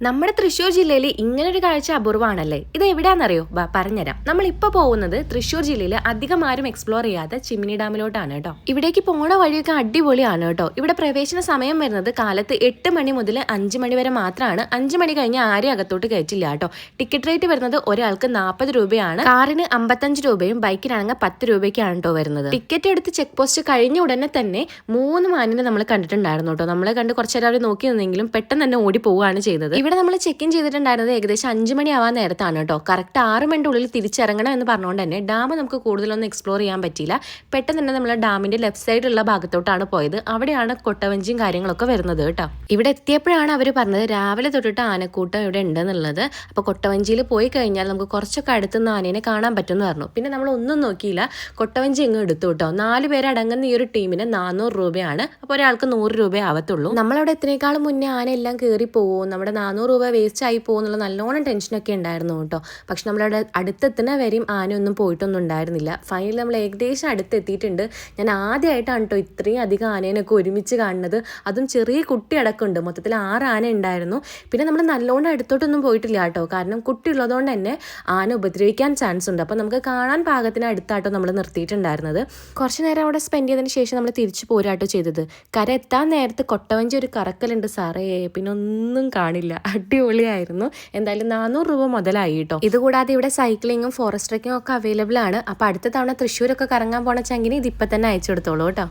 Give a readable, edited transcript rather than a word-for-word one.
നമ്മുടെ തൃശ്ശൂർ ജില്ലയിൽ ഇങ്ങനൊരു കാഴ്ച അപൂർവമാണല്ലേ. ഇത് എവിടെയാണെന്നറിയോ? പറഞ്ഞുതരാം. നമ്മളിപ്പോൾ പോകുന്നത് തൃശ്ശൂർ ജില്ലയിൽ അധികം ആരും എക്സ്പ്ലോർ ചെയ്യാത്ത ചിമ്മിനി ഡാമിലോട്ടാണ് കേട്ടോ. ഇവിടേക്ക് പോണ വഴിയൊക്കെ അടിപൊളിയാണ് കേട്ടോ. ഇവിടെ പ്രവേശന സമയം വരുന്നത് കാലത്ത് 8 മണി മുതൽ 5 മണി വരെ മാത്രമാണ്. 5 മണി കഴിഞ്ഞ് ആരെയും അകത്തോട്ട് കയറ്റില്ല കേട്ടോ. ടിക്കറ്റ് റേറ്റ് വരുന്നത് ഒരാൾക്ക് 40 രൂപയാണ്. കാറിന് 55 രൂപയും ബൈക്കിനാണെങ്കിൽ 10 രൂപയ്ക്കാണ് കേട്ടോ വരുന്നത്. ടിക്കറ്റ് എടുത്ത് ചെക്ക് പോസ്റ്റ് കഴിഞ്ഞ ഉടനെ തന്നെ 3 മാനിനെ നമ്മൾ കണ്ടിട്ടുണ്ടായിരുന്നു കേട്ടോ. നമ്മളെ കണ്ട് കുറച്ചേരം അവർ നോക്കി നിന്നെങ്കിലും പെട്ടെന്ന് തന്നെ ഓടി പോവുകയാണ് ചെയ്തത്. ഇവിടെ നമ്മൾ ചെക്ക് ഇൻ ചെയ്തിട്ടുണ്ടായിരുന്നത് ഏകദേശം 5 മണി ആവാൻ നേരത്താണ് കേട്ടോ. കറക്റ്റ് 6 മണിന്റെ ഉള്ളിൽ തിരിച്ചിറങ്ങണം എന്ന് പറഞ്ഞുകൊണ്ട് തന്നെ ഡാം നമുക്ക് കൂടുതലൊന്നും എക്സ്പ്ലോർ ചെയ്യാൻ പറ്റിയില്ല. പെട്ടെന്ന് തന്നെ നമ്മൾ ഡാമിന്റെ ലെഫ്റ്റ് സൈഡിലുള്ള ഭാഗത്തോട്ടാണ് പോയത്. അവിടെയാണ് കൊട്ടവഞ്ചിയും കാര്യങ്ങളൊക്കെ വരുന്നത് കേട്ടോ. ഇവിടെ എത്തിയപ്പോഴാണ് അവർ പറഞ്ഞത് രാവിലെ തൊട്ടിട്ട് ആനക്കൂട്ടം ഇവിടെ ഉണ്ടെന്നുള്ളത്. അപ്പോൾ കൊട്ടവഞ്ചിയിൽ പോയി കഴിഞ്ഞാൽ നമുക്ക് കുറച്ചൊക്കെ അടുത്തുനിന്ന് ആനേനെ കാണാൻ പറ്റുമെന്ന് പറഞ്ഞു. പിന്നെ നമ്മൾ ഒന്നും നോക്കിയില്ല, കൊട്ടവഞ്ചി എങ്ങ് എടുത്തു കേട്ടോ. 4 പേരടങ്ങുന്ന ഈ ഒരു ടീമിന് 400 രൂപയാണ്. അപ്പോൾ ഒരാൾക്ക് 100 രൂപയെ ആവത്തുള്ളൂ. നമ്മളവിടെ എത്തിനേക്കാളും മുന്നേ ആന എല്ലാം കയറി പോകും, നമ്മുടെ 400 രൂപ വേസ്റ്റ് ആയി പോകുന്നുള്ള നല്ലോണം ടെൻഷനൊക്കെ ഉണ്ടായിരുന്നു കേട്ടോ. പക്ഷെ നമ്മളവിടെ അടുത്തെത്തുന്ന വരെയും ആനയൊന്നും പോയിട്ടൊന്നും ഉണ്ടായിരുന്നില്ല. ഫൈനലി നമ്മൾ ഏകദേശം അടുത്തെത്തിയിട്ടുണ്ട്. ഞാൻ ആദ്യമായിട്ടാണ് കേട്ടോ ഇത്രയും അധികം ആനേനൊക്കെ ഒരുമിച്ച് കാണുന്നത്. അതും ചെറിയ കുട്ടി അടക്കമുണ്ട്. മൊത്തത്തിൽ 6 ആന ഉണ്ടായിരുന്നു. പിന്നെ നമ്മൾ നല്ലോണം അടുത്തോട്ടൊന്നും പോയിട്ടില്ല കേട്ടോ, കാരണം കുട്ടി ഉള്ളതുകൊണ്ട് തന്നെ ആന ഉപദ്രവിക്കാൻ ചാൻസ് ഉണ്ട്. അപ്പോൾ നമുക്ക് കാണാൻ പാകത്തിന് അടുത്താട്ടോ നമ്മൾ നിർത്തിയിട്ടുണ്ടായിരുന്നത്. കുറച്ച് നേരം അവിടെ സ്പെൻഡ് ചെയ്തതിന് ശേഷം നമ്മൾ തിരിച്ചു പോരാട്ടോ ചെയ്തത്. കര എത്താൻ നേരത്ത് കൊട്ടവഞ്ചി ഒരു കറക്കലുണ്ട് സാറേ, പിന്നെ ഒന്നും കാണില്ല. അടിപൊളിയായിരുന്നു. എന്തായാലും 400 രൂപ മുതലായി കേട്ടോ. ഇതുകൂടാതെ ഇവിടെ സൈക്ലിങ്ങും ഫോറസ്റ്റ് ട്രെക്കിങ്ങും ഒക്കെ അവൈലബിൾ ആണ്. അപ്പോൾ അടുത്ത തവണ തൃശ്ശൂരൊക്കെ കറങ്ങാൻ പോണ ചങ്കിന് ഇതിപ്പോൾ തന്നെ അയച്ചു കൊടുത്തോളൂ കേട്ടോ.